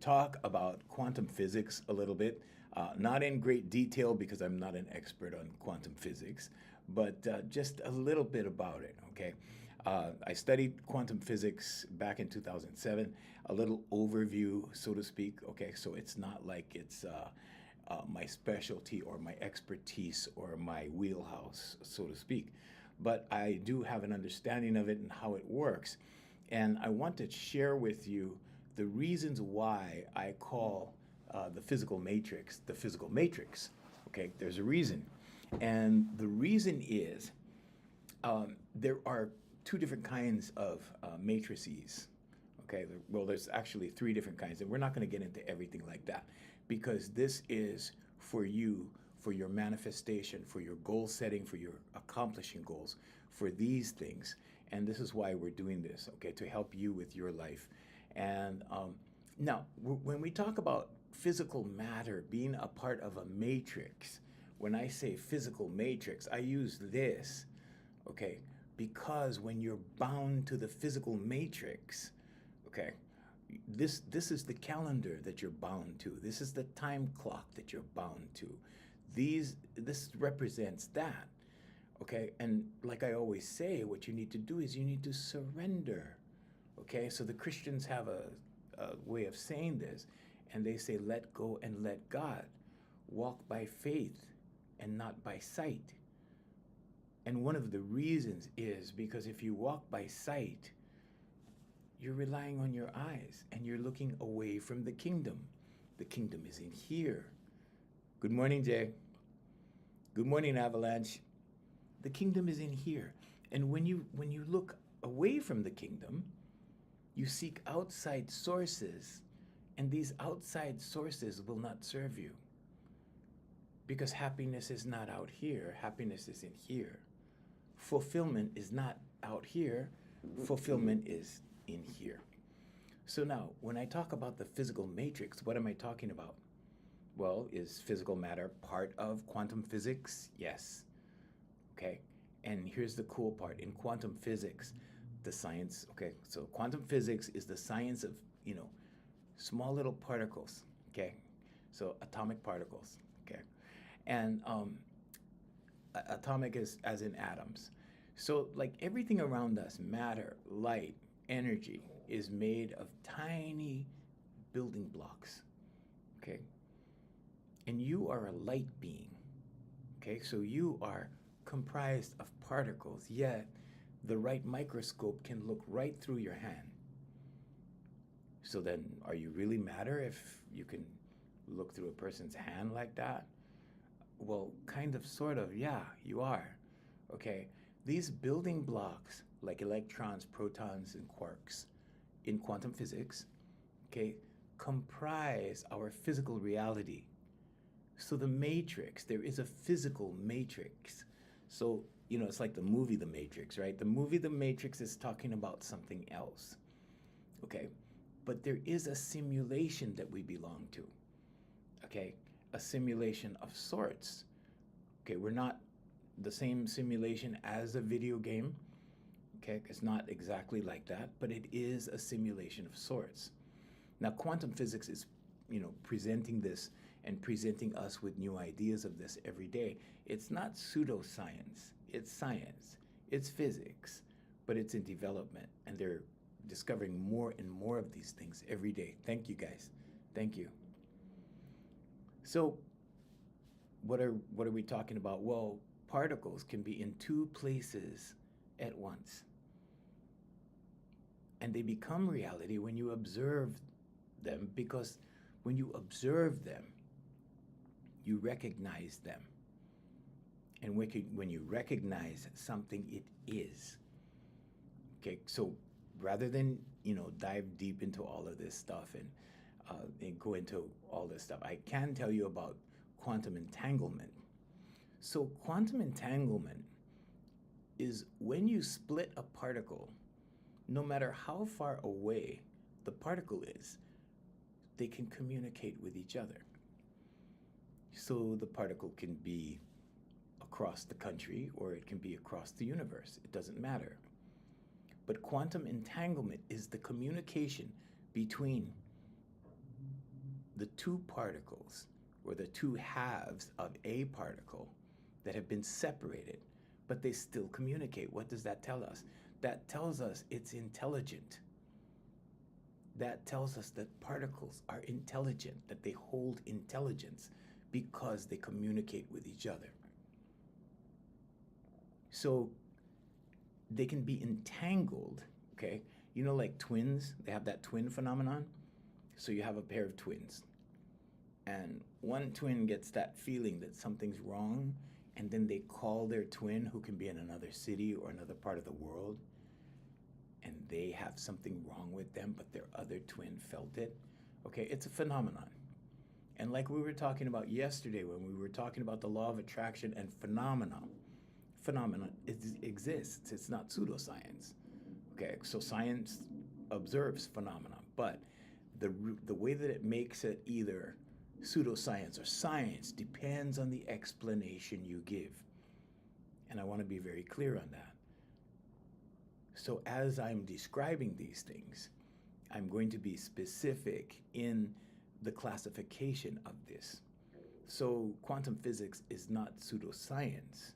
talk about quantum physics a little bit. Not in great detail because I'm not an expert on quantum physics, but just a little bit about it, okay? I studied quantum physics back in 2007, a little overview, so to speak, okay? So it's not like it's my specialty or my expertise or my wheelhouse, so to speak. But I do have an understanding of it and how it works. And I want to share with you the reasons why I call the physical matrix the physical matrix. Okay, there's a reason. And the reason is there are two different kinds of matrices. Okay, well, there's actually three different kinds, and we're not going to get into everything like that because this is for you, for your manifestation, for your goal setting, for your accomplishing goals, for these things. And this is why we're doing this, okay, to help you with your life. And now, when we talk about physical matter being a part of a matrix, when I say physical matrix, I use this, okay, because when you're bound to the physical matrix, okay, this is the calendar that you're bound to. This is the time clock that you're bound to. This represents that, okay? And like I always say, what you need to do is you need to surrender, okay? So the Christians have a way of saying this, and they say, let go and let God. Walk by faith and not by sight. And one of the reasons is because if you walk by sight, you're relying on your eyes and you're looking away from the kingdom. The kingdom is in here. Good morning, Jay. Good morning, Avalanche. The kingdom is in here. And when you look away from the kingdom, you seek outside sources, and these outside sources will not serve you. Because happiness is not out here, happiness is in here. Fulfillment is not out here, fulfillment is in here. So now, when I talk about the physical matrix, what am I talking about? Well, is physical matter part of quantum physics? Yes. Okay. And here's the cool part. In quantum physics, the science, okay, so quantum physics is the science of, small little particles, okay? So atomic particles, okay? And atomic is as in atoms. So like everything around us, matter, light, energy, is made of tiny building blocks, okay? And you are a light being, okay? So you are comprised of particles, yet the right microscope can look right through your hand. So then, are you really matter if you can look through a person's hand like that? Well, kind of, sort of, yeah, you are, okay? These building blocks, like electrons, protons, and quarks in quantum physics, okay, comprise our physical reality. So the matrix, there is a physical matrix. So, it's like the movie The Matrix, right? The movie The Matrix is talking about something else, okay? But there is a simulation that we belong to, okay? A simulation of sorts, okay? We're not the same simulation as a video game, okay? It's not exactly like that, but it is a simulation of sorts. Now, quantum physics is, presenting this and presenting us with new ideas of this every day. It's not pseudoscience, it's science, it's physics, but it's in development, and they're discovering more and more of these things every day. Thank you, guys. Thank you. So what are we talking about? Well, particles can be in two places at once. And they become reality when you observe them, because when you observe them, you recognize them. And when you recognize something, it is. Okay, so rather than, dive deep into all of this stuff and go into all this stuff, I can tell you about quantum entanglement. So quantum entanglement is when you split a particle, no matter how far away the particle is, they can communicate with each other. So the particle can be across the country or it can be across the universe. It doesn't matter. But quantum entanglement is the communication between the two particles, or the two halves of a particle that have been separated, but they still communicate. What does that tell us? That tells us it's intelligent. That tells us that particles are intelligent, that they hold intelligence because they communicate with each other. So they can be entangled, okay? You know, like twins, they have that twin phenomenon. So you have a pair of twins, and one twin gets that feeling that something's wrong, and then they call their twin, who can be in another city or another part of the world, and they have something wrong with them, but their other twin felt it. Okay, it's a phenomenon. And like we were talking about yesterday when we were talking about the law of attraction and phenomena exists. It's not pseudoscience. Okay, so science observes phenomena, but the way that it makes it either pseudoscience or science depends on the explanation you give. And I want to be very clear on that. So as I'm describing these things, I'm going to be specific in the classification of this. So quantum physics is not pseudoscience.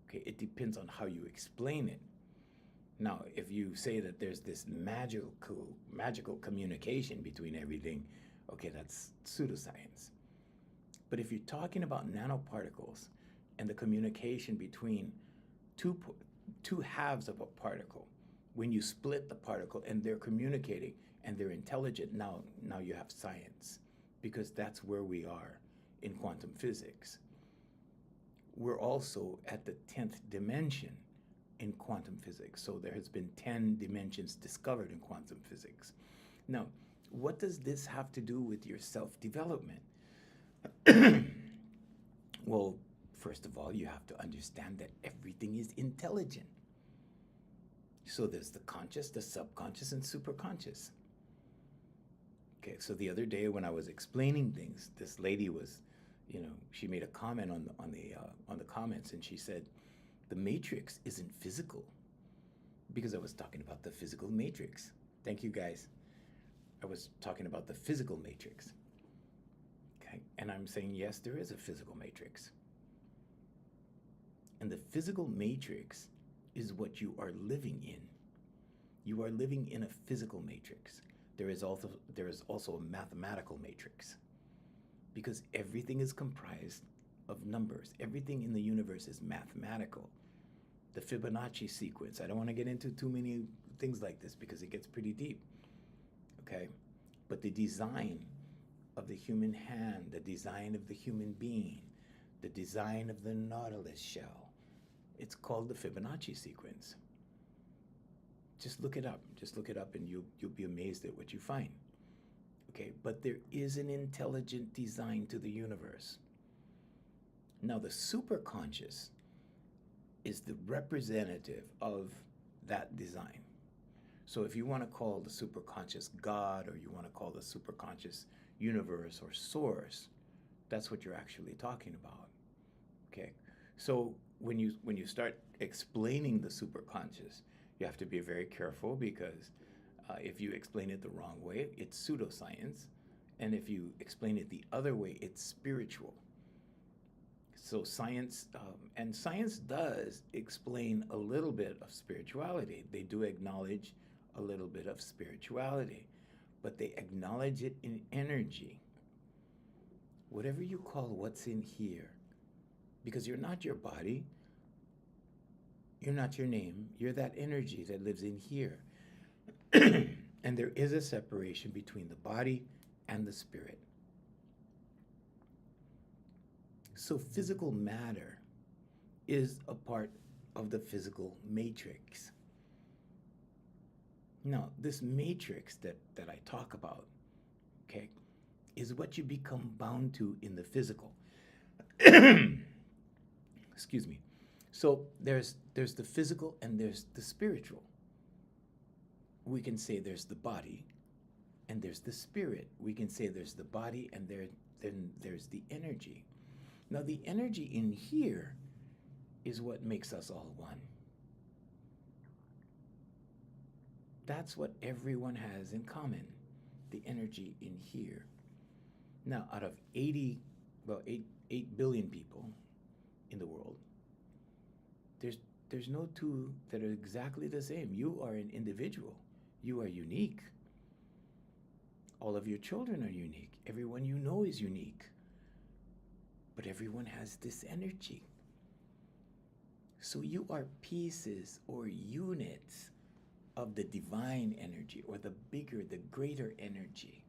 Okay, it depends on how you explain it. Now, if you say that there's this magical communication between everything, okay, that's pseudoscience. But if you're talking about nanoparticles and the communication between two halves of a particle, when you split the particle and they're communicating and they're intelligent, now you have science, because that's where we are in quantum physics. We're also at the 10th dimension in quantum physics. So there has been 10 dimensions discovered in quantum physics. Now, what does this have to do with your self-development? Well, first of all, you have to understand that everything is intelligent. So there's the conscious, the subconscious, and superconscious. Okay, so the other day when I was explaining things, this lady was, she made a comment on the comments, and she said, the matrix isn't physical, because I was talking about the physical matrix. Thank you, guys. I was talking about the physical matrix. Okay, and I'm saying, yes, there is a physical matrix. And the physical matrix is what you are living in. You are living in a physical matrix. There is also a mathematical matrix, because everything is comprised of numbers. Everything in the universe is mathematical. The Fibonacci sequence. I don't want to get into too many things like this because it gets pretty deep. Okay? But the design of the human hand, the design of the human being, the design of the Nautilus shell, it's called the Fibonacci sequence. Just look it up. Just look it up and you'll be amazed at what you find. Okay? But there is an intelligent design to the universe. Now, the superconscious is the representative of that design. So if you want to call the superconscious God, or you want to call the superconscious universe or source, that's what you're actually talking about. Okay? So when you start explaining the superconscious, you have to be very careful, because if you explain it the wrong way, it's pseudoscience. And if you explain it the other way, it's spiritual. So science, and science does explain a little bit of spirituality. They do acknowledge a little bit of spirituality, but they acknowledge it in energy. Whatever you call what's in here, because you're not your body, you're not your name, you're that energy that lives in here. And there is a separation between the body and the spirit. So physical matter is a part of the physical matrix. Now, this matrix that I talk about, okay, is what you become bound to in the physical. Excuse me. So there's the physical and there's the spiritual. We can say there's the body and there's the spirit. We can say there's the body and then there's the energy. Now, the energy in here is what makes us all one. That's what everyone has in common, the energy in here. Now, out of 8 billion people in the world, there's there's no two that are exactly the same. You are an individual. You are unique. All of your children are unique. Everyone you know is unique. But everyone has this energy. So you are pieces or units of the divine energy, or the bigger, the greater energy.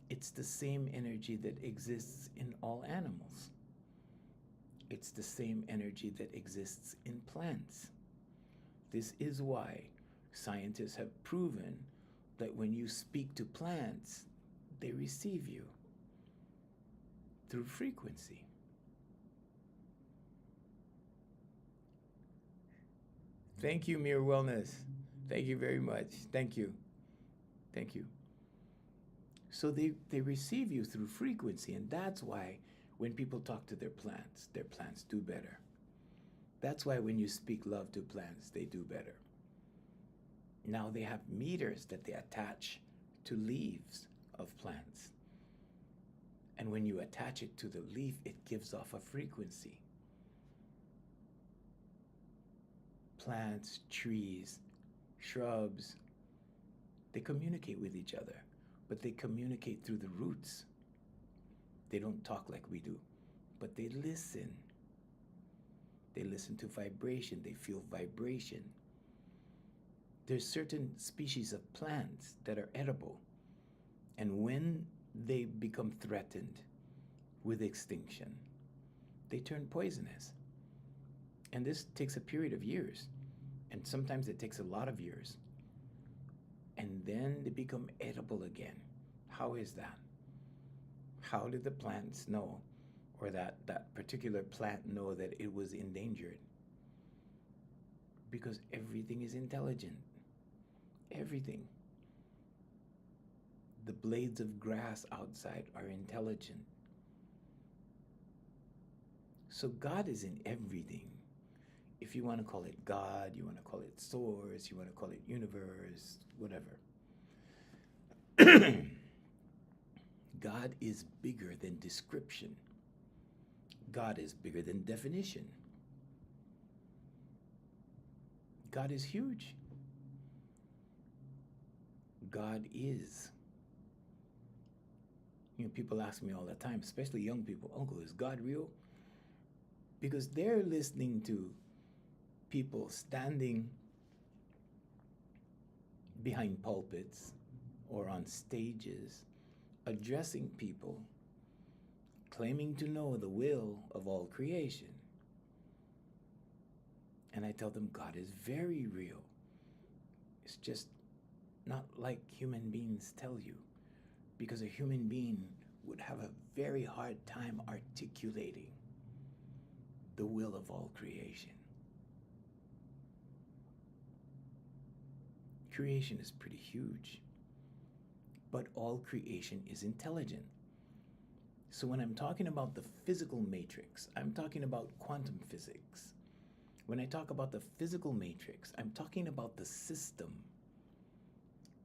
It's the same energy that exists in all animals. It's the same energy that exists in plants. This is why scientists have proven that when you speak to plants, they receive you through frequency. Thank you, Mere Wellness. Thank you very much. Thank you. Thank you. So they receive you through frequency, and that's why when people talk to their plants do better. That's why when you speak love to plants, they do better. Now they have meters that they attach to leaves of plants. And when you attach it to the leaf, it gives off a frequency. Plants, trees, shrubs, they communicate with each other, but they communicate through the roots. They don't talk like we do, but they listen. They listen to vibration, they feel vibration. There's certain species of plants that are edible, and when they become threatened with extinction, they turn poisonous. And this takes a period of years, and sometimes it takes a lot of years. And then they become edible again. How is that? How did the plants know, or that particular plant know that it was endangered? Because everything is intelligent. Everything. The blades of grass outside are intelligent. So God is in everything. If you want to call it God, you want to call it source, you want to call it universe, whatever. God is bigger than description. God is bigger than definition. God is huge. God is. You know, people ask me all the time, especially young people, Uncle, is God real? Because they're listening to people standing behind pulpits or on stages, addressing people, claiming to know the will of all creation. And I tell them God is very real. It's just not like human beings tell you, because a human being would have a very hard time articulating the will of all creation. Creation is pretty huge, but all creation is intelligent. So when I'm talking about the physical matrix, I'm talking about quantum physics. When I talk about the physical matrix, I'm talking about the system.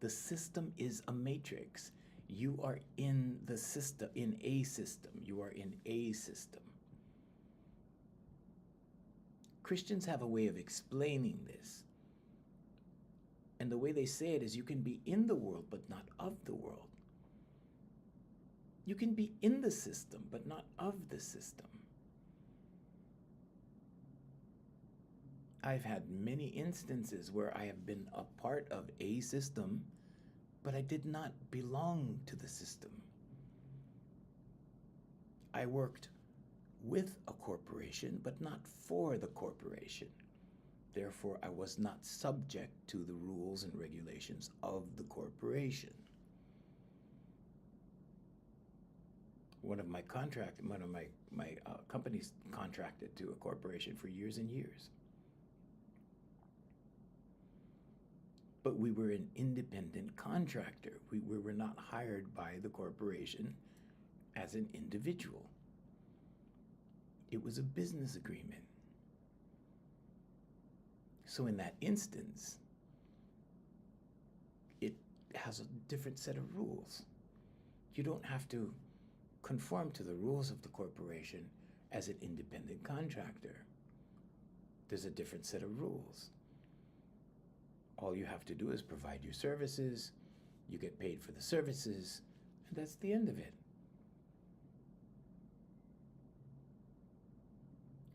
The system is a matrix. You are in the system, in a system. You are in a system. Christians have a way of explaining this. And the way they say it is, you can be in the world, but not of the world. You can be in the system, but not of the system. I've had many instances where I have been a part of a system, but I did not belong to the system. I worked with a corporation, but not for the corporation. Therefore, I was not subject to the rules and regulations of the corporation. One of my companies contracted to a corporation for years and years. But we were an independent contractor. We were not hired by the corporation as an individual. It was a business agreement. So in that instance, it has a different set of rules. You don't have to conform to the rules of the corporation as an independent contractor. There's a different set of rules. All you have to do is provide your services, you get paid for the services, and that's the end of it.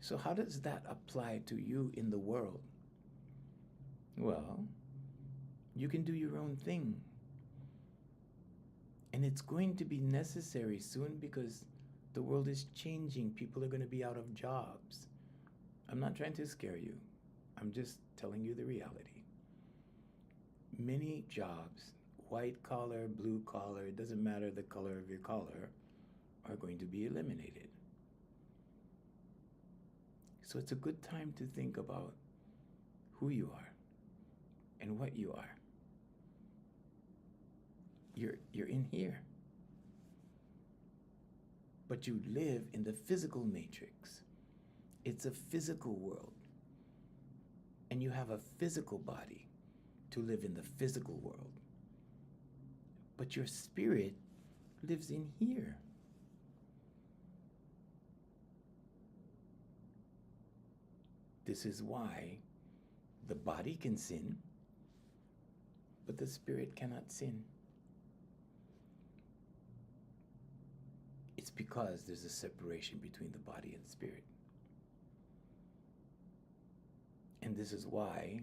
So how does that apply to you in the world? Well, you can do your own thing. And it's going to be necessary soon because the world is changing. People are going to be out of jobs. I'm not trying to scare you. I'm just telling you the reality. Many jobs, white collar, blue collar, it doesn't matter the color of your collar, are going to be eliminated. So it's a good time to think about who you are and what you are. You're in here. But you live in the physical matrix. It's a physical world. And you have a physical body to live in the physical world. But your spirit lives in here. This is why the body can sin, but the spirit cannot sin. It's because there's a separation between the body and spirit. And this is why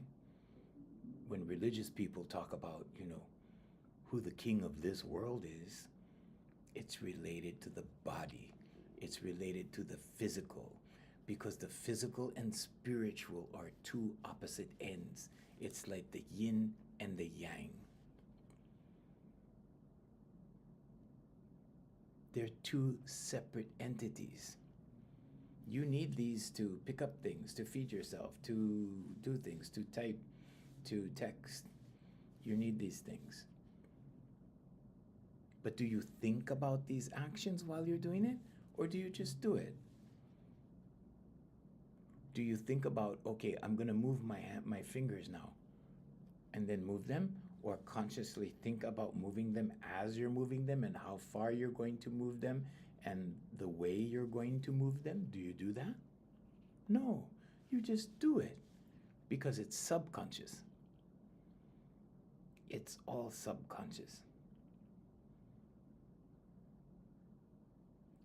when religious people talk about, who the king of this world is, it's related to the body. It's related to the physical. Because the physical and spiritual are two opposite ends. It's like the yin and the yang. They're two separate entities. You need these to pick up things, to feed yourself, to do things, to type, to text. You need these things. But do you think about these actions while you're doing it? Or do you just do it? Do you think about, okay, I'm going to move my fingers now, and then move them? Or consciously think about moving them as you're moving them and how far you're going to move them and the way you're going to move them? Do you do that? No, you just do it because it's subconscious. It's all subconscious.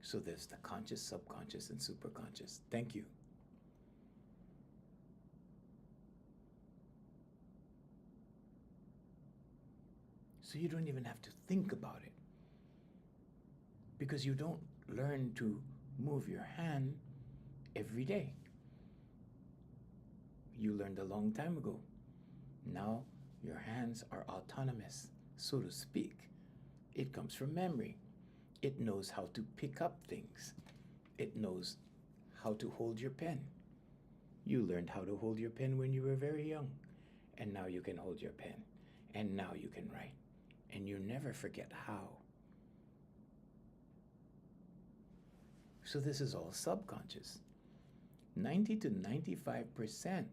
So there's the conscious, subconscious, and superconscious. Thank you. So you don't even have to think about it because you don't learn to move your hand every day. You learned a long time ago. Now your hands are autonomous, so to speak. It comes from memory. It knows how to pick up things. It knows how to hold your pen. You learned how to hold your pen when you were very young, and now you can hold your pen, and now you can write. And you never forget how. So this is all subconscious. 90 to 95%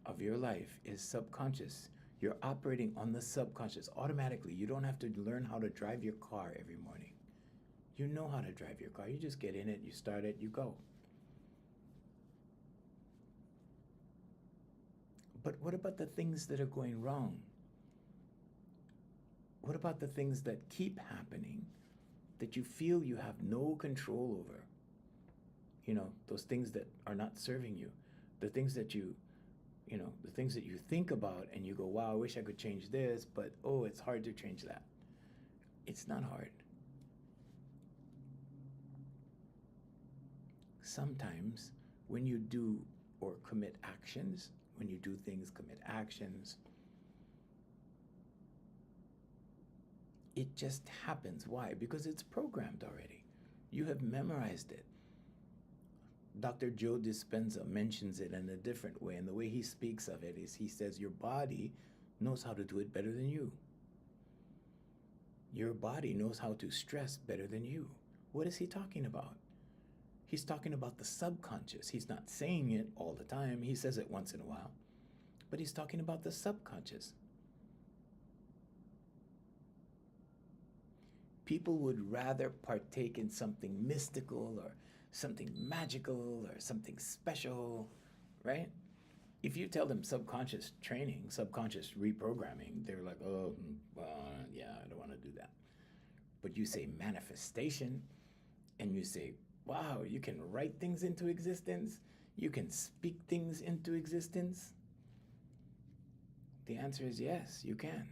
of your life is subconscious. You're operating on the subconscious automatically. You don't have to learn how to drive your car every morning. You know how to drive your car. You just get in it, you start it, you go. But what about the things that are going wrong? What about the things that keep happening that you feel you have no control over? Those things that are not serving you. The things that the things that you think about and you go, wow, I wish I could change this, but oh, it's hard to change that. It's not hard. Sometimes when you do or commit actions, when you do things, commit actions, it just happens. Why? Because it's programmed already. You have memorized it. Dr. Joe Dispenza mentions it in a different way, and the way he speaks of it is he says your body knows how to do it better than you. Your body knows how to stress better than you. What is he talking about? He's talking about the subconscious. He's not saying it all the time. He says it once in a while. But he's talking about the subconscious. People would rather partake in something mystical or something magical or something special, right? If you tell them subconscious training, subconscious reprogramming, they're like, oh, yeah, I don't want to do that. But you say manifestation, and you say, wow, you can write things into existence, you can speak things into existence. The answer is yes, you can.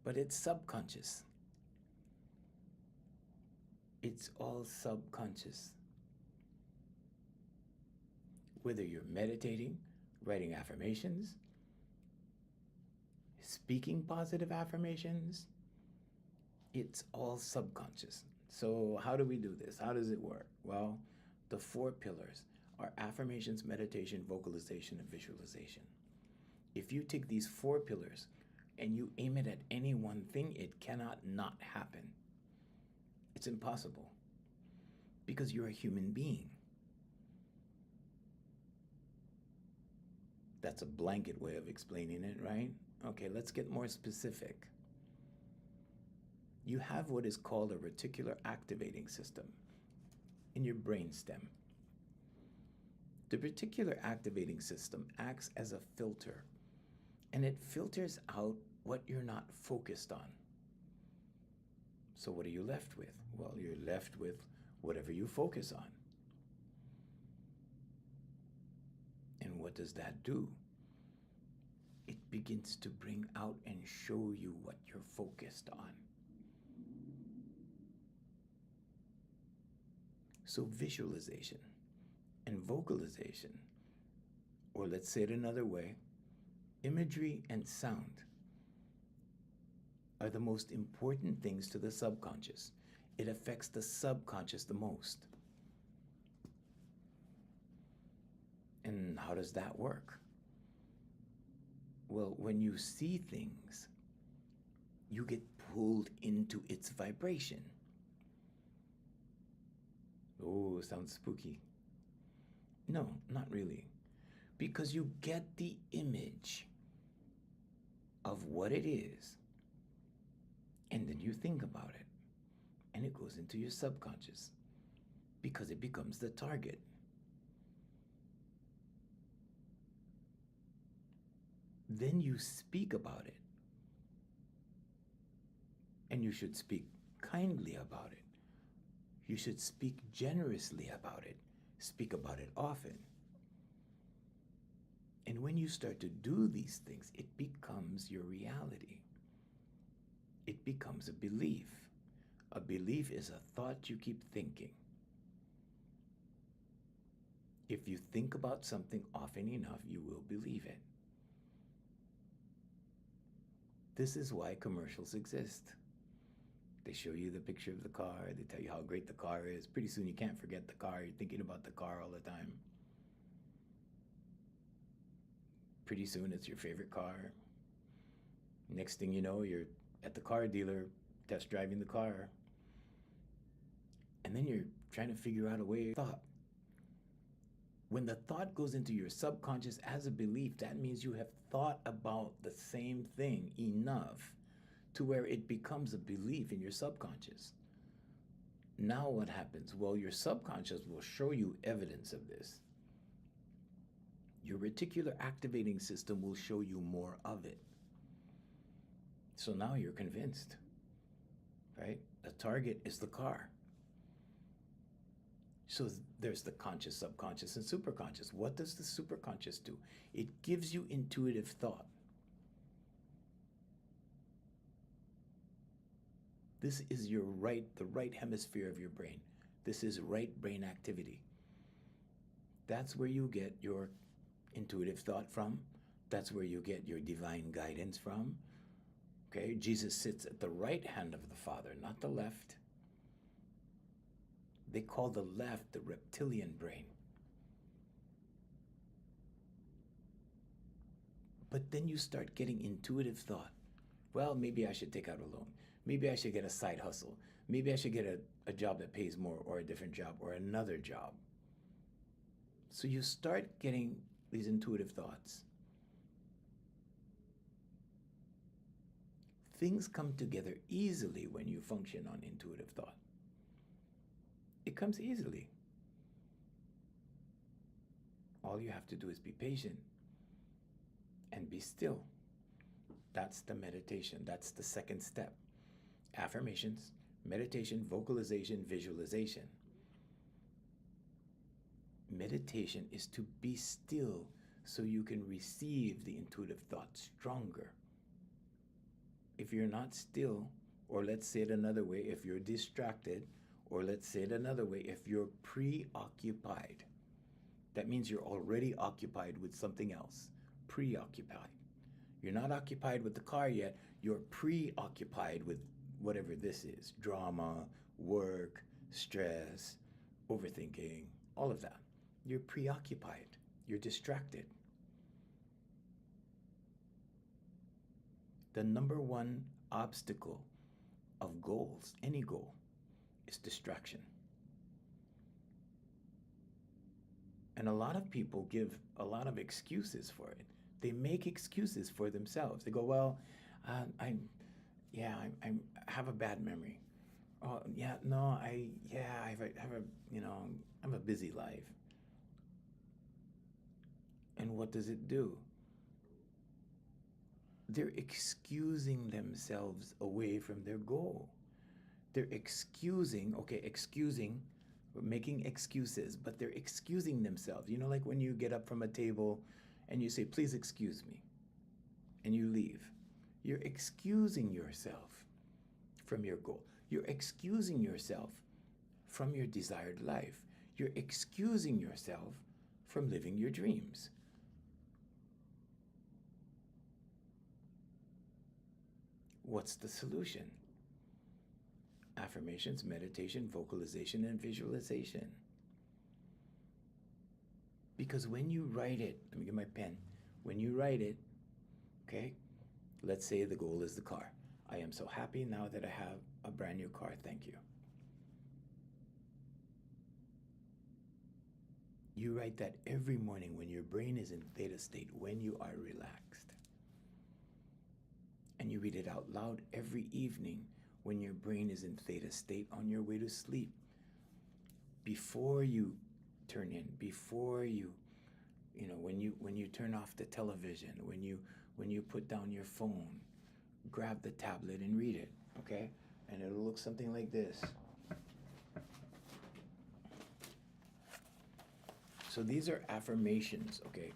But it's subconscious. It's all subconscious. Whether you're meditating, writing affirmations, speaking positive affirmations, it's all subconscious. So how do we do this? How does it work? Well, the 4 pillars are affirmations, meditation, vocalization, and visualization. If you take these 4 pillars and you aim it at any one thing, it cannot not happen. It's impossible because you're a human being. That's a blanket way of explaining it, right? Okay, let's get more specific. You have what is called a reticular activating system in your brainstem. The reticular activating system acts as a filter, and it filters out what you're not focused on. So what are you left with? Well, you're left with whatever you focus on. And what does that do? It begins to bring out and show you what you're focused on. So visualization and vocalization, or let's say it another way, imagery and sound are the most important things to the subconscious. It affects the subconscious the most. And how does that work? Well, when you see things, you get pulled into its vibration. Oh, sounds spooky. No, not really. Because you get the image of what it is, and then you think about it, and it goes into your subconscious because it becomes the target. Then you speak about it, and you should speak kindly about it. You should speak generously about it. Speak about it often. And when you start to do these things, it becomes your reality. It becomes a belief. A belief is a thought you keep thinking. If you think about something often enough, you will believe it. This is why commercials exist. They show you the picture of the car. They tell you how great the car is. Pretty soon you can't forget the car. You're thinking about the car all the time. Pretty soon it's your favorite car. Next thing you know, you're at the car dealer test driving the car. And then you're trying to figure out a way to thought. When the thought goes into your subconscious as a belief, that means you have thought about the same thing enough to where it becomes a belief in your subconscious. Now what happens? Well, your subconscious will show you evidence of this. Your reticular activating system will show you more of it. So now you're convinced, right? The target is the car. So there's the conscious, subconscious, and superconscious. What does the superconscious do? It gives you intuitive thought. This is the right hemisphere of your brain. This is right brain activity. That's where you get your intuitive thought from. That's where you get your divine guidance from. Okay, Jesus sits at the right hand of the Father, not the left. They call the left the reptilian brain. But then you start getting intuitive thought. Well, maybe I should take out a loan. Maybe I should get a side hustle. Maybe I should get a job that pays more, or a different job, or another job. So you start getting these intuitive thoughts. things come together easily when you function on intuitive thought. It comes easily. All you have to do is be patient and be still. That's the meditation. That's the second step. Affirmations, meditation, vocalization, visualization. Meditation is to be still so you can receive the intuitive thought stronger. If you're not still, or let's say it another way, if you're distracted, or let's say it another way, if you're preoccupied, that means you're already occupied with something else. Preoccupied. You're not occupied with the car yet, you're preoccupied with whatever this is. Drama, work, stress, overthinking, all of that. You're preoccupied. You're distracted. The number one obstacle of goals, any goal, is distraction. And a lot of people give a lot of excuses for it. They make excuses for themselves. They go, well, I have a bad memory. Oh, yeah, no, I have a busy life. And what does it do? They're excusing themselves away from their goal. They're making excuses, but they're excusing themselves. You know, like when you get up from a table and you say, please excuse me, and you leave. You're excusing yourself from your goal. You're excusing yourself from your desired life. You're excusing yourself from living your dreams. What's the solution? Affirmations, meditation, vocalization, and visualization. Because when you write it, let me get my pen. When you write it, okay, let's say the goal is the car. I am so happy now that I have a brand new car, thank you. You write that every morning when your brain is in theta state, when you are relaxed. And you read it out loud every evening when your brain is in theta state on your way to sleep. Before you turn in, before you when you turn off the television, when you put down your phone, grab the tablet and read it, okay? And it'll look something like this. So these are affirmations, okay?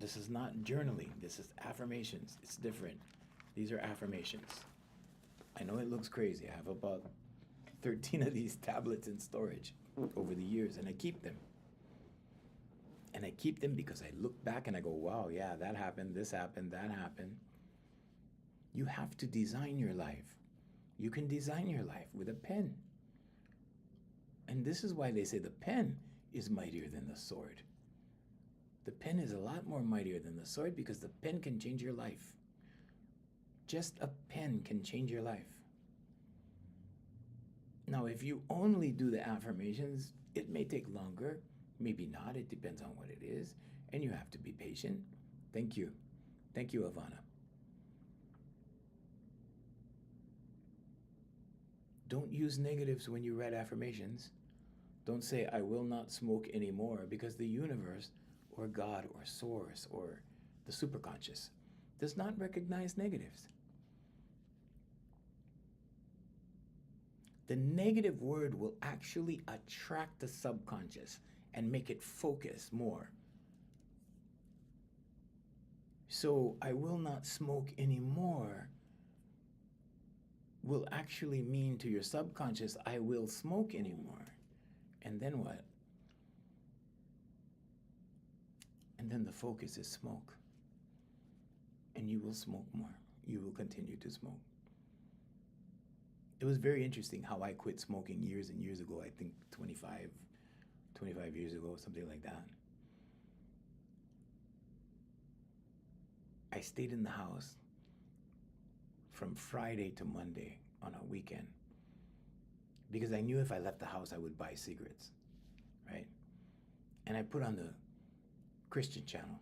This is not journaling, this is affirmations. It's different. These are affirmations. I know it looks crazy. I have about 13 of these tablets in storage over the years, and I keep them. And I keep them because I look back and I go, wow, yeah, that happened, this happened, that happened. You have to design your life. You can design your life with a pen. And this is why they say the pen is mightier than the sword. The pen is a lot more mightier than the sword because the pen can change your life. Just a pen can change your life. Now, if you only do the affirmations, it may take longer, maybe not. It depends on what it is. And you have to be patient. Thank you. Thank you, Ivana. Don't use negatives when you write affirmations. Don't say, I will not smoke anymore, because the universe or God or source or the superconscious does not recognize negatives. The negative word will actually attract the subconscious and make it focus more. So, I will not smoke anymore will actually mean to your subconscious, I will smoke anymore. And then what? And then the focus is smoke. And you will smoke more. You will continue to smoke. It was very interesting how I quit smoking years and years ago. I think 25 years ago, something like that. I stayed in the house from Friday to Monday on a weekend because I knew if I left the house, I would buy cigarettes, right? And I put on the Christian channel,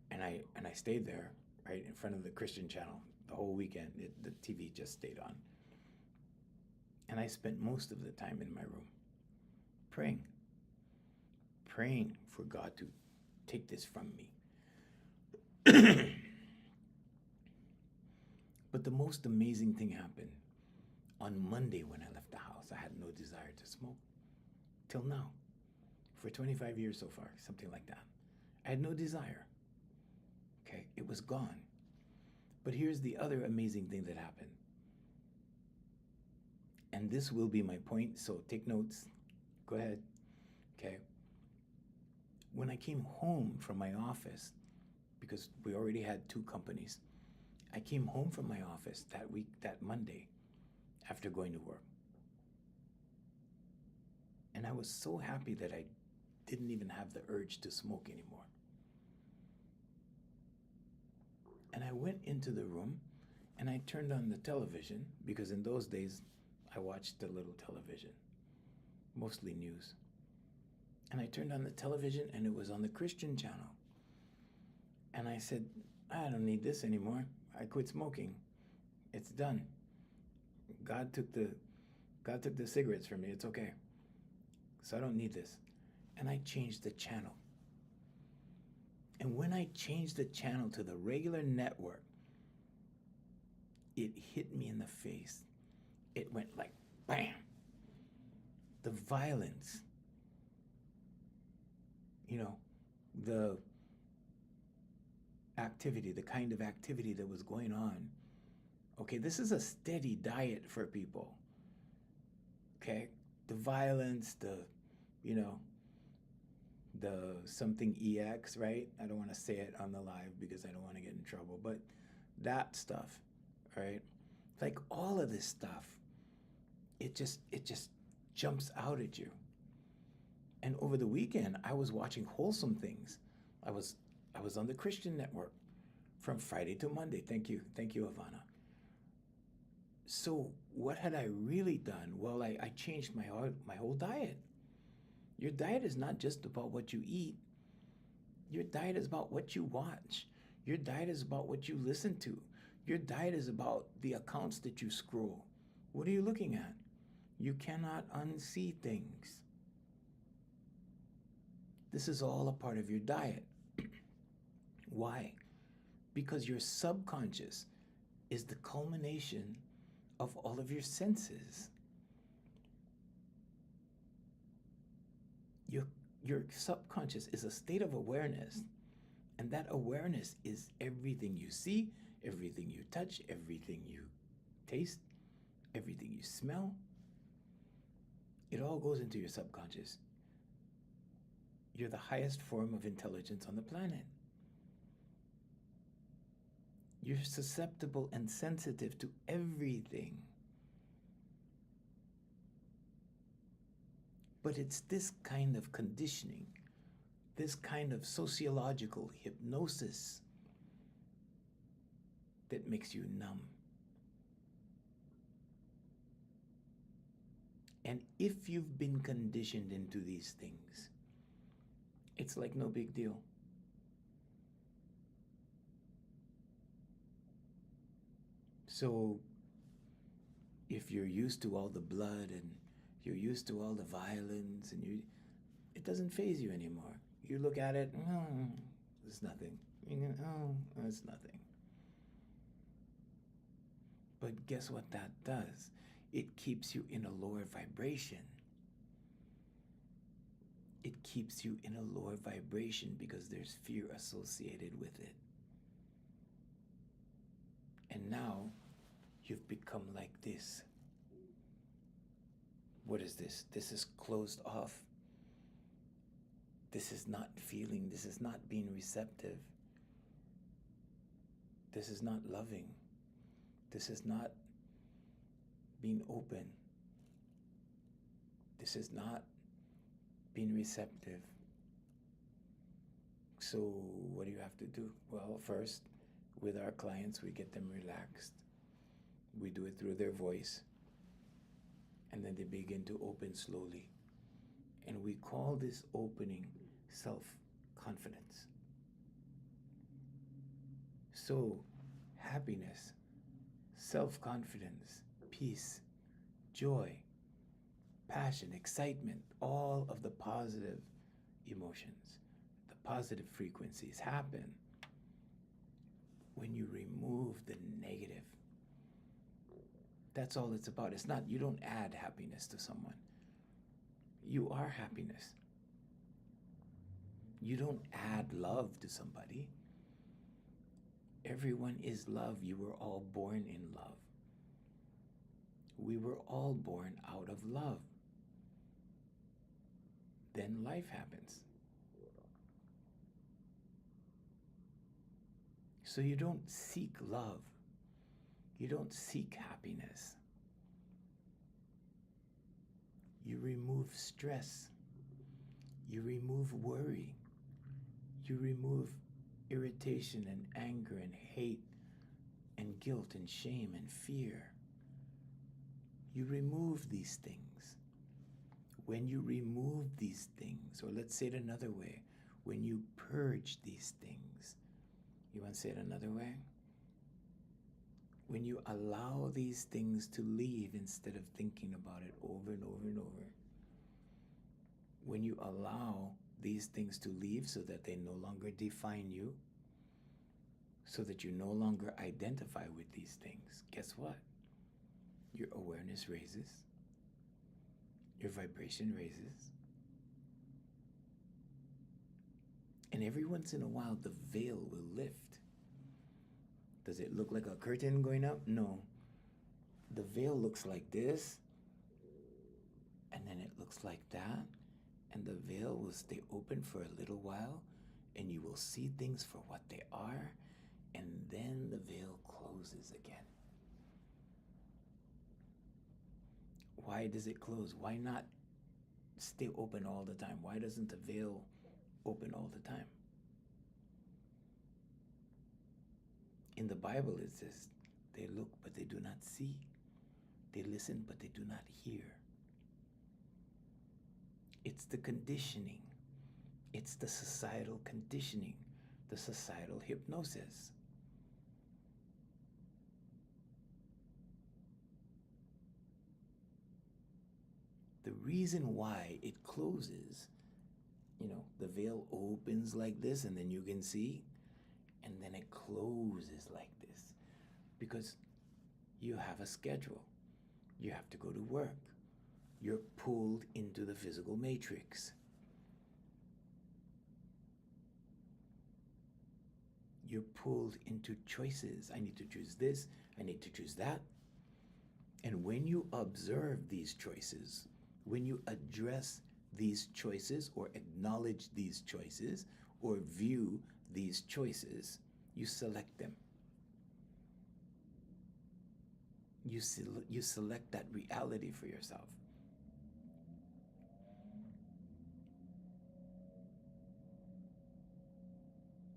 and I stayed there, right, in front of the Christian channel the whole weekend. The TV just stayed on. And I spent most of the time in my room praying for God to take this from me. But the most amazing thing happened on Monday when I left the house. I had no desire to smoke till now. For 25 years so far, something like that. I had no desire. Okay, it was gone. But here's the other amazing thing that happened. And this will be my point, so take notes. Go ahead. Okay. When I came home from my office, because we already had 2 companies, I came home from my office that week, that Monday, after going to work. And I was so happy that I didn't even have the urge to smoke anymore. And I went into the room and I turned on the television, because in those days I watched the little television, mostly news. And I turned on the television and it was on the Christian channel. And I said, I don't need this anymore. I quit smoking. It's done. God took the cigarettes from me. It's okay. So I don't need this. And I changed the channel. And when I changed the channel to the regular network, it hit me in the face. It went like bam. The violence, the activity, the kind of activity that was going on. Okay, this is a steady diet for people. Okay, the violence, the something EX, right? I don't want to say it on the live because I don't want to get in trouble, but that stuff, right? Like all of this stuff, it just jumps out at you. And over the weekend, I was watching wholesome things. I was on the Christian network from Friday to Monday. Thank you, Ivana. So what had I really done? Well, I changed my whole diet. Your diet is not just about what you eat. Your diet is about what you watch. Your diet is about what you listen to. Your diet is about the accounts that you scroll. What are you looking at? You cannot unsee things. This is all a part of your diet. Why? Because your subconscious is the culmination of all of your senses. Your subconscious is a state of awareness, and that awareness is everything you see, everything you touch, everything you taste, everything you smell. It all goes into your subconscious. You're the highest form of intelligence on the planet. You're susceptible and sensitive to everything. But it's this kind of conditioning, this kind of sociological hypnosis that makes you numb. And if you've been conditioned into these things, it's like no big deal. So if you're used to all the blood and you're used to all the violence and it doesn't faze you anymore. You look at it, it's nothing. It's nothing. But guess what that does? It keeps you in a lower vibration. It keeps you in a lower vibration because there's fear associated with it. And now you've become like this. What is this? This is closed off. This is not feeling. This is not being receptive. This is not loving. This is not being open. This is not being receptive. So what do you have to do? Well, first, with our clients, we get them relaxed. We do it through their voice. And then they begin to open slowly. And we call this opening self-confidence. So happiness, self-confidence, peace, joy, passion, excitement, all of the positive emotions, the positive frequencies happen when you remove the negative. That's all it's about. It's not, you don't add happiness to someone. You are happiness. You don't add love to somebody. Everyone is love. You were all born in love. We were all born out of love. Then life happens. So you don't seek love. You don't seek happiness. You remove stress. You remove worry. You remove irritation and anger and hate and guilt and shame and fear. You remove these things. When you remove these things, or let's say it another way, when you purge these things, you want to say it another way? When you allow these things to leave instead of thinking about it over and over and over, when you allow these things to leave so that they no longer define you, so that you no longer identify with these things, guess what? Your awareness raises, your vibration raises, and every once in a while the veil will lift. Does it look like a curtain going up? No. The veil looks like this, and then it looks like that, and the veil will stay open for a little while, and you will see things for what they are, and then the veil closes again. Why does it close? Why not stay open all the time? Why doesn't the veil open all the time? In the Bible it says, they look but they do not see. They listen but they do not hear. It's the conditioning. It's the societal conditioning, the societal hypnosis. The reason why it closes, the veil opens like this and then you can see, and then it closes like this, because you have a schedule. You have to go to work. You're pulled into the physical matrix. You're pulled into choices. I need to choose this. I need to choose that. And when you observe these choices, when you address these choices or acknowledge these choices or view these choices, you select them. You select that reality for yourself.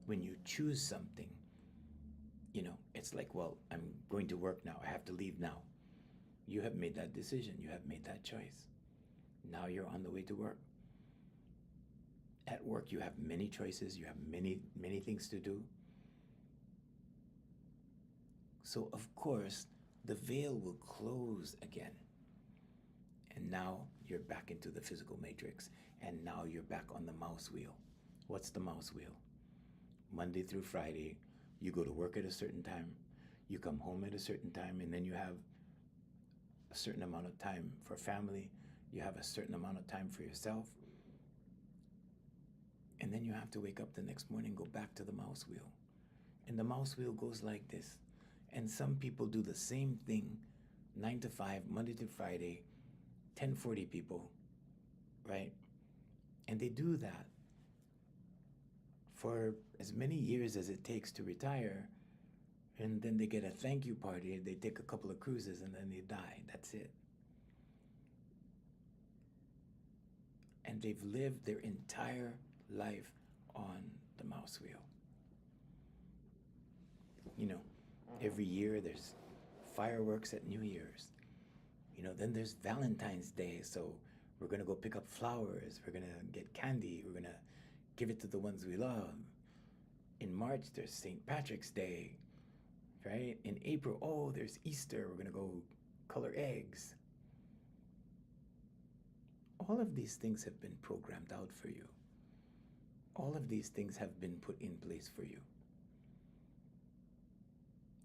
When you choose something, it's like, well, I'm going to work now. I have to leave now. You have made that decision. You have made that choice. Now you're on the way to work. At work, you have many choices. You have many, many things to do. So, of course, the veil will close again. And now you're back into the physical matrix. And now you're back on the mouse wheel. What's the mouse wheel? Monday through Friday, you go to work at a certain time. You come home at a certain time, and then you have a certain amount of time for family. You have a certain amount of time for yourself. And then you have to wake up the next morning, go back to the mouse wheel. And the mouse wheel goes like this. And some people do the same thing, 9 to 5, Monday to Friday, 1040 people, right? And they do that for as many years as it takes to retire. And then they get a thank you party. They take a couple of cruises and then they die. That's it. And they've lived their entire life on the mouse wheel. Every year there's fireworks at New Year's. Then there's Valentine's Day, so we're gonna go pick up flowers, we're gonna get candy, we're gonna give it to the ones we love. In March there's St. Patrick's Day. right? In April, oh, there's Easter, we're going to go color eggs. All of these things have been programmed out for you. All of these things have been put in place for you.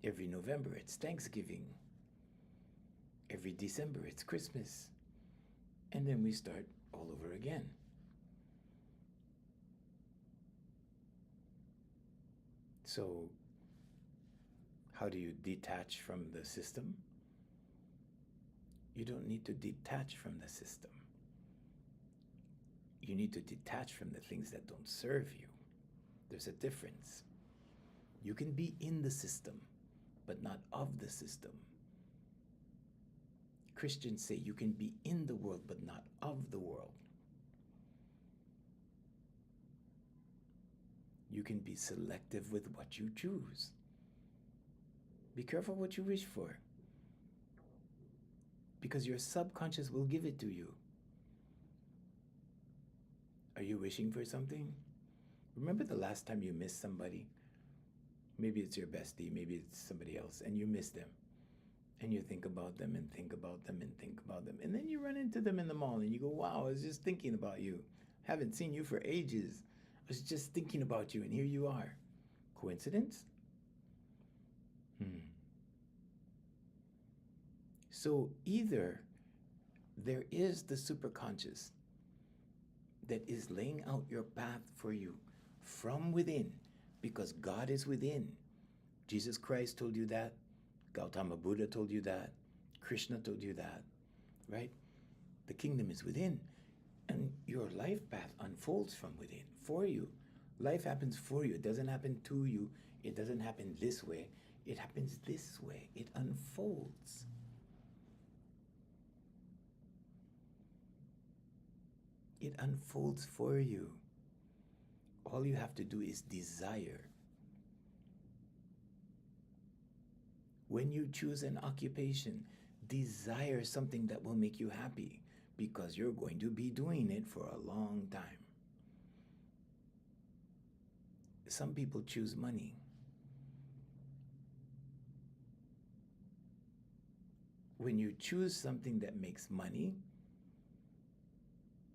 Every November, it's Thanksgiving. Every December, it's Christmas. And then we start all over again. So, how do you detach from the system? You don't need to detach from the system. You need to detach from the things that don't serve you. There's a difference. You can be in the system, but not of the system. Christians say you can be in the world, but not of the world. You can be selective with what you choose. Be careful what you wish for, because your subconscious will give it to you. Are you wishing for something? Remember the last time you missed somebody? Maybe it's your bestie, maybe it's somebody else, and you miss them. And you think about them and think about them and think about them. And then you run into them in the mall and you go, wow, I was just thinking about you. Haven't seen you for ages. I was just thinking about you and here you are. Coincidence? So either there is the superconscious that is laying out your path for you from within, because God is within. Jesus Christ told you that. Gautama Buddha told you that. Krishna told you that, right? The kingdom is within, and your life path unfolds from within for you. Life happens for you. It doesn't happen to you. It doesn't happen this way. It happens this way. It unfolds. It unfolds for you. All you have to do is desire. When you choose an occupation, desire something that will make you happy, because you're going to be doing it for a long time. Some people choose money. When you choose something that makes money,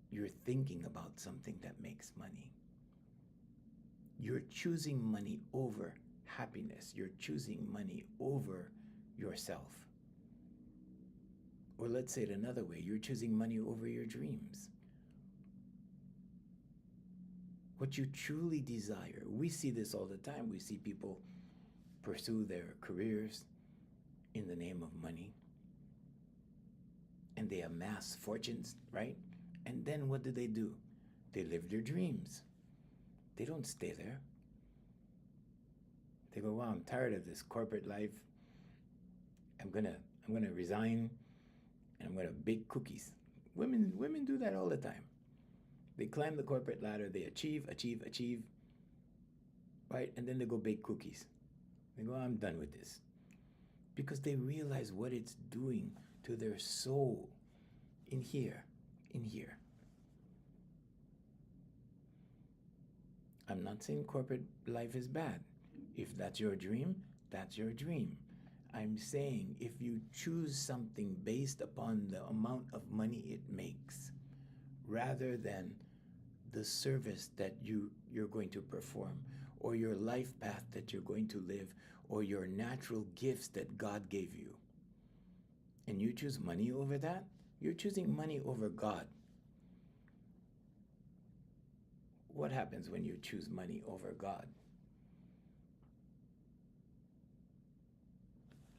you're thinking about something that makes money. You're choosing money over happiness. You're choosing money over yourself. Or let's say it another way, you're choosing money over your dreams. What you truly desire. We see this all the time. We see people pursue their careers in the name of money. And they amass fortunes, right? And then what do? They live their dreams. They don't stay there. They go, wow, I'm tired of this corporate life. I'm gonna resign, and I'm gonna bake cookies. Women do that all the time. They climb the corporate ladder, they achieve, right? And then they go bake cookies. They go, I'm done with this. Because they realize what it's doing to their soul in here. I'm not saying corporate life is bad. If that's your dream, that's your dream. I'm saying if you choose something based upon the amount of money it makes, rather than the service that you're going to perform, or your life path that you're going to live, or your natural gifts that God gave you, and you choose money over that, you're choosing money over God. What happens when you choose money over God?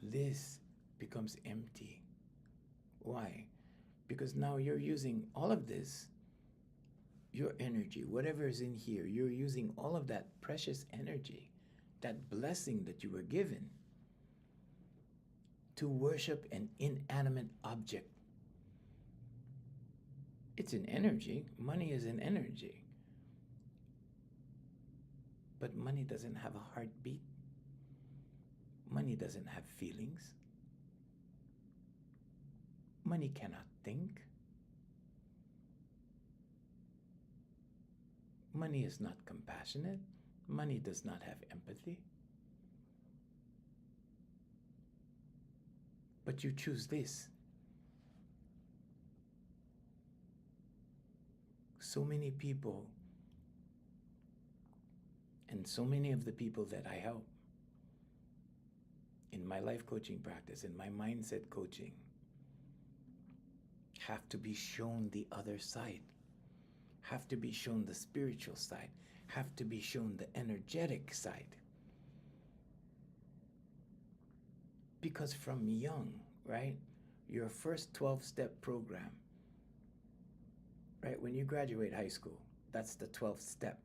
This becomes empty. Why? Because now you're using all of this, your energy, whatever is in here, you're using all of that precious energy, that blessing that you were given, to worship an inanimate object. It's an energy. Money is an energy. But money doesn't have a heartbeat. Money doesn't have feelings. Money cannot think. Money is not compassionate. Money does not have empathy. but you choose this. So many people, and so many of the people that I help in my life coaching practice, in my mindset coaching, have to be shown the other side, have to be shown the spiritual side, have to be shown the energetic side. Because from young, right, your first 12-step program, right, when you graduate high school, that's the 12th step.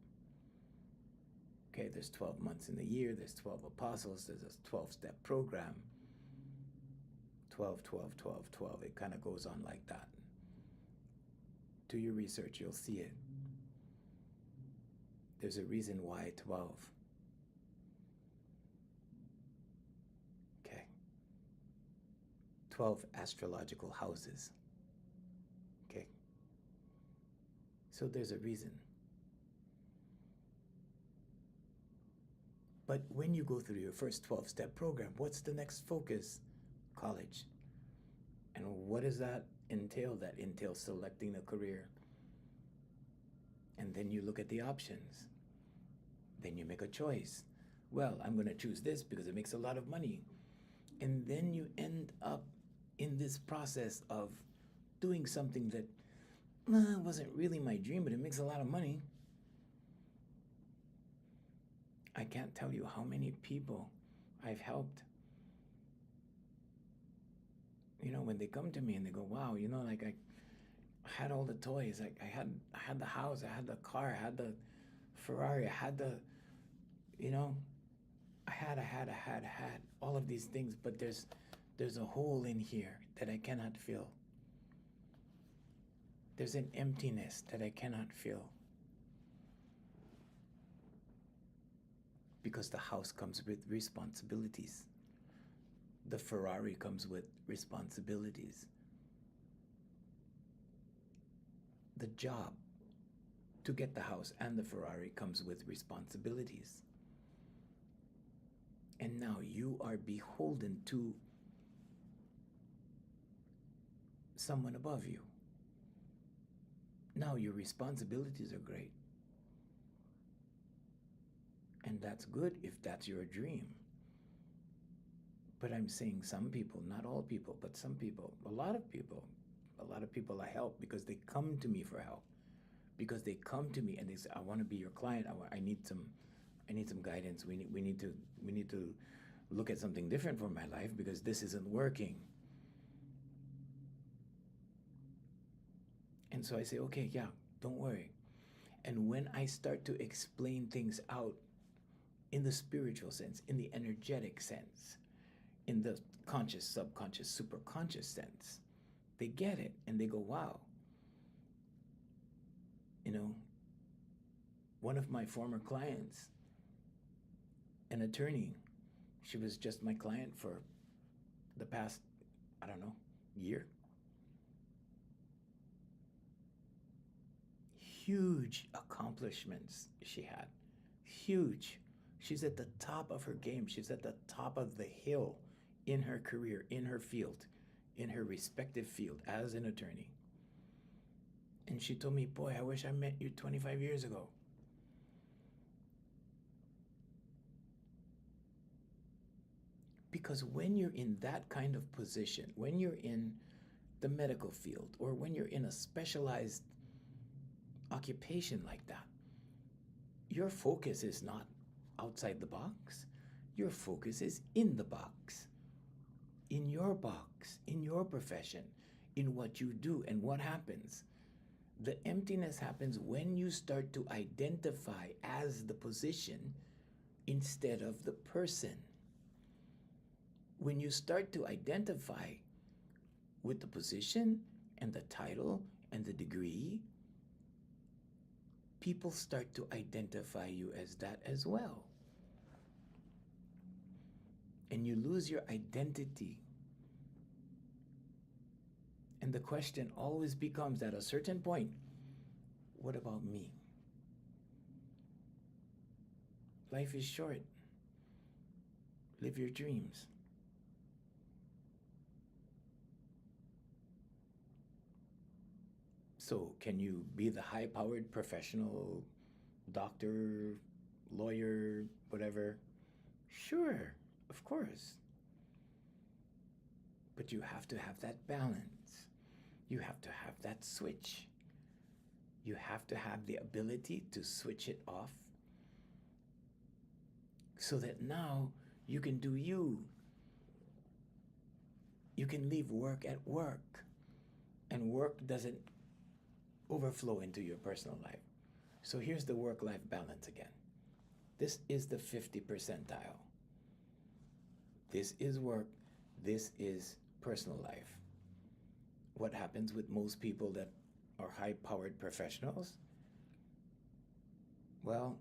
Okay, there's 12 months in the year, there's 12 apostles, there's a 12-step program. 12, 12, 12, 12. It kind of goes on like that. Do your research, you'll see it. There's a reason why 12. Okay. 12 astrological houses. Okay. So there's a reason. But when you go through your first 12-step program, what's the next focus? College. And what does that entail? That entails selecting a career. And then you look at the options. Then you make a choice. Well, I'm going to choose this because it makes a lot of money. And then you end up in this process of doing something that wasn't really my dream, but it makes a lot of money. I can't tell you how many people I've helped. You know, when they come to me and they go, wow, you know, like I had all the toys. I had the house, I had the car, I had the Ferrari, I had the, you know, I had all of these things, but there's a hole in here that I cannot fill. There's an emptiness that I cannot fill. Because the house comes with responsibilities. The Ferrari comes with responsibilities. The job to get the house and the Ferrari comes with responsibilities. And now you are beholden to someone above you. Now your responsibilities are great. And that's good if that's your dream. But I'm saying some people, not all people, but some people, a lot of people I help because they come to me for help. Because they come to me and they say, I want to be your client. I need some guidance. We need to look at something different for my life because this isn't working. And so I say, okay, yeah, don't worry. And when I start to explain things out in the spiritual sense, in the energetic sense, in the conscious, subconscious, superconscious sense, they get it and they go, wow. You know, one of my former clients, an attorney, she was just my client for the past, I don't know, year. Huge accomplishments she had. Huge. She's at the top of her game. She's at the top of the hill in her career, in her field, in her respective field as an attorney. And she told me, boy, I wish I met you 25 years ago. Because when you're in that kind of position, when you're in the medical field, or when you're in a specialized occupation like that, your focus is not outside the box. Your focus is in the box, in your box, in your profession, in what you do. And what happens? The emptiness happens when you start to identify as the position instead of the person. When you start to identify with the position and the title and the degree, people start to identify you as that as well. And you lose your identity. And the question always becomes at a certain point, what about me? Life is short. Live your dreams. So, can you be the high powered professional doctor, lawyer, whatever? Sure, of course. But you have to have that balance. You have to have that switch. You have to have the ability to switch it off so that now you can do you. You can leave work at work, and work doesn't overflow into your personal life. So here's the work life balance again. This is the 50 percentile. This is work, this is personal life. What happens with most people that are high powered professionals? Well,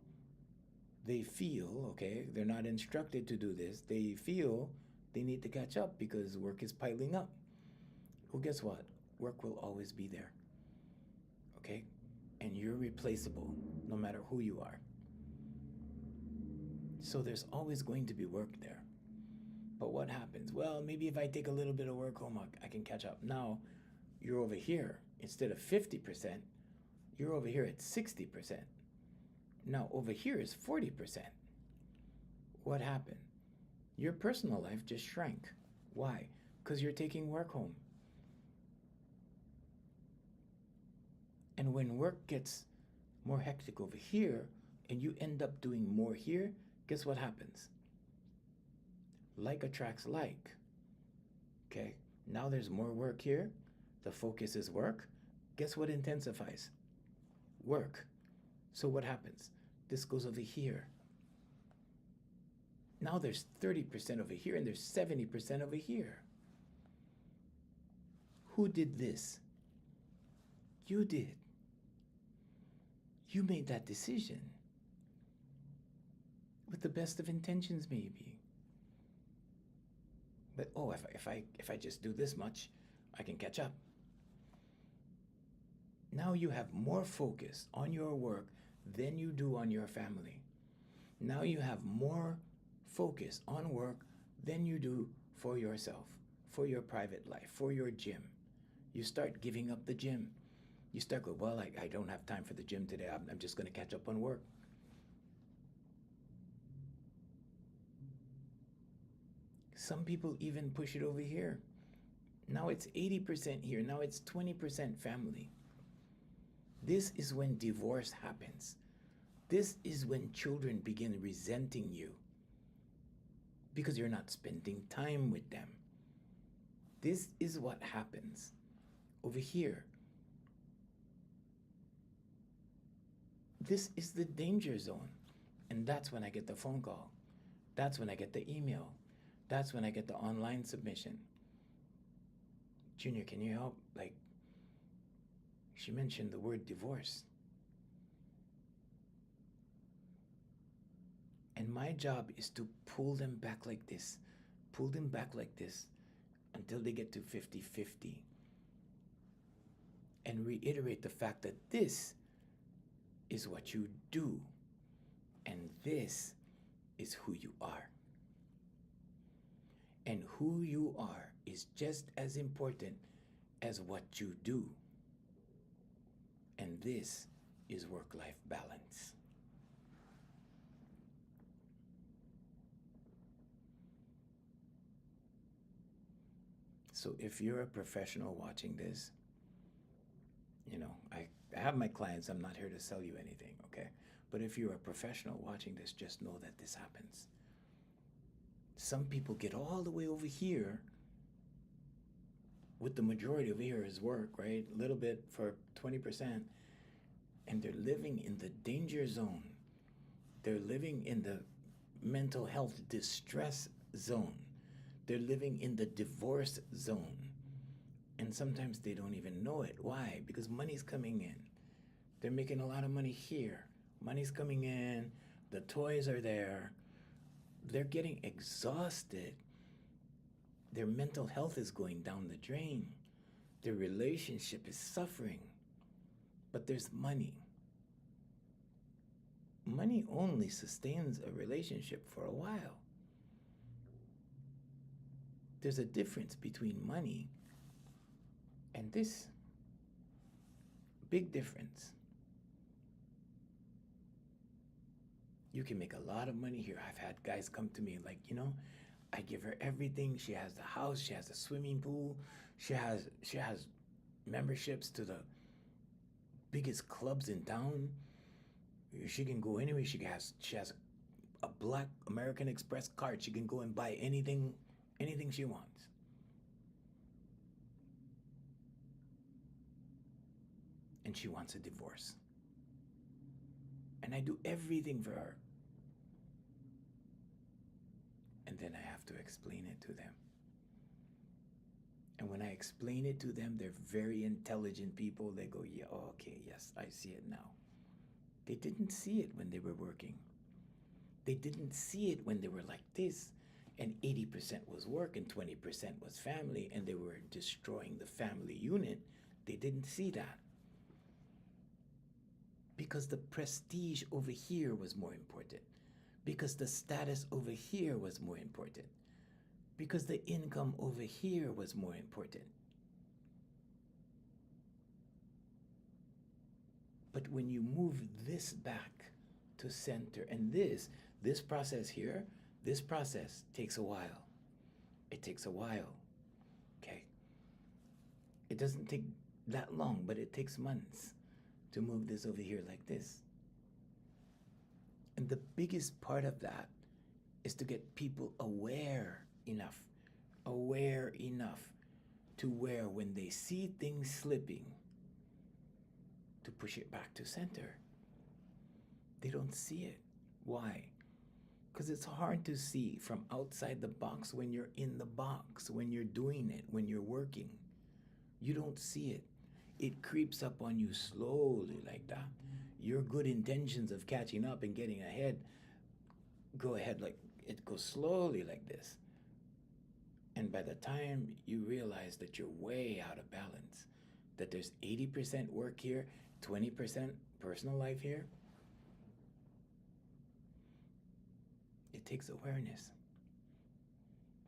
they feel, okay, they're not instructed to do this, they feel they need to catch up because work is piling up. Well, guess what? Work will always be there, okay? And you're replaceable no matter who you are. So there's always going to be work there. But what happens? Well, maybe if I take a little bit of work home, I can catch up. Now, you're over here. Instead of 50%, you're over here at 60%. Now, over here is 40%. What happened? Your personal life just shrank. Why? Because you're taking work home. And when work gets more hectic over here and you end up doing more here, guess what happens? Like attracts like. Okay, now there's more work here. The focus is work. Guess what intensifies? Work. So what happens? This goes over here. Now there's 30% over here and there's 70% over here. Who did this? You did. You made that decision. With the best of intentions, maybe. But oh, if I just do this much, I can catch up. Now you have more focus on your work than you do on your family. Now you have more focus on work than you do for yourself, for your private life, for your gym. You start giving up the gym. You start going, well, I don't have time for the gym today. I'm just going to catch up on work. Some people even push it over here. Now it's 80% here. Now it's 20% family. This is when divorce happens. This is when children begin resenting you because you're not spending time with them. This is what happens over here. This is the danger zone. And that's when I get the phone call. That's when I get the email. That's when I get the online submission. Junior, can you help? Like, she mentioned the word divorce. And my job is to pull them back like this, until they get to 50-50. And reiterate the fact that this is what you do, and this is who you are. And who you are is just as important as what you do. And this is work-life balance. So if you're a professional watching this, I have my clients, I'm not here to sell you anything, okay? But if you're a professional watching this, just know that this happens. Some people get all the way over here with the majority over here is work, right? A little bit for 20%. And they're living in the danger zone. They're living in the mental health distress zone. They're living in the divorce zone. And sometimes they don't even know it. Why? Because money's coming in. They're making a lot of money here. Money's coming in. The toys are there. They're getting exhausted. Their mental health is going down the drain. Their relationship is suffering. But there's money. Money only sustains a relationship for a while. There's a difference between money and this. Big difference. You can make a lot of money here. I've had guys come to me like, I give her everything. She has the house, she has a swimming pool, she has memberships to the biggest clubs in town. She can go anywhere. She has a black American Express card. She can go and buy anything she wants. And she wants a divorce. And I do everything for her. And then I have to explain it to them. And when I explain it to them, they're very intelligent people. They go, yeah, okay, yes, I see it now. They didn't see it when they were working. They didn't see it when they were like this. And 80% was work and 20% was family, and they were destroying the family unit. They didn't see that. Because the prestige over here was more important. Because the status over here was more important. Because the income over here was more important. But when you move this back to center, and this process here, this process takes a while. It takes a while, okay? It doesn't take that long, but it takes months to move this over here like this. And the biggest part of that is to get people aware enough to where when they see things slipping, to push it back to center. They don't see it. Why? Because it's hard to see from outside the box when you're in the box, when you're doing it, when you're working. You don't see it. It creeps up on you slowly like that. Your good intentions of catching up and getting ahead go ahead like it goes slowly like this. And by the time you realize that you're way out of balance, that there's 80% work here, 20% personal life here, it takes awareness.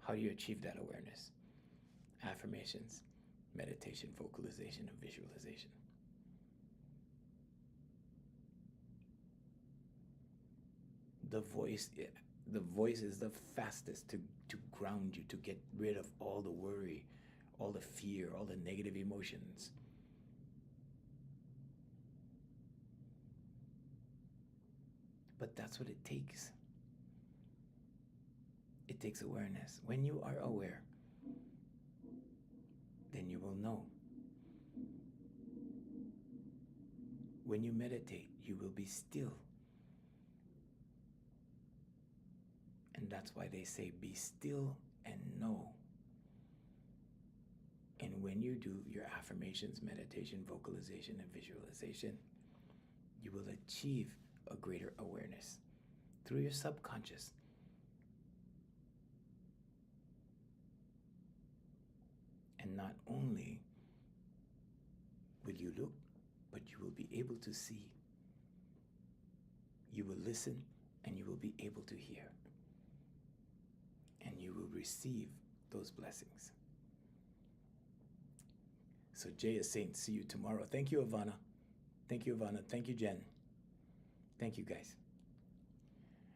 How do you achieve that awareness? Affirmations, meditation, vocalization, and visualization. The voice is the fastest to ground you, to get rid of all the worry, all the fear, all the negative emotions. But that's what it takes. It takes awareness. When you are aware, then you will know. When you meditate, you will be still. And that's why they say, be still and know. And when you do your affirmations, meditation, vocalization, and visualization, you will achieve a greater awareness through your subconscious. And not only will you look, but you will be able to see. You will listen, and you will be able to hear. And you will receive those blessings. So Jay is saying, see you tomorrow. Thank you, Ivana. Thank you, Ivana. Thank you, Jen. Thank you, guys.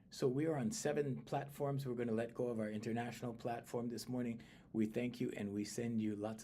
So we are on 7 platforms. We're going to let go of our international platform this morning. We thank you, and we send you lots of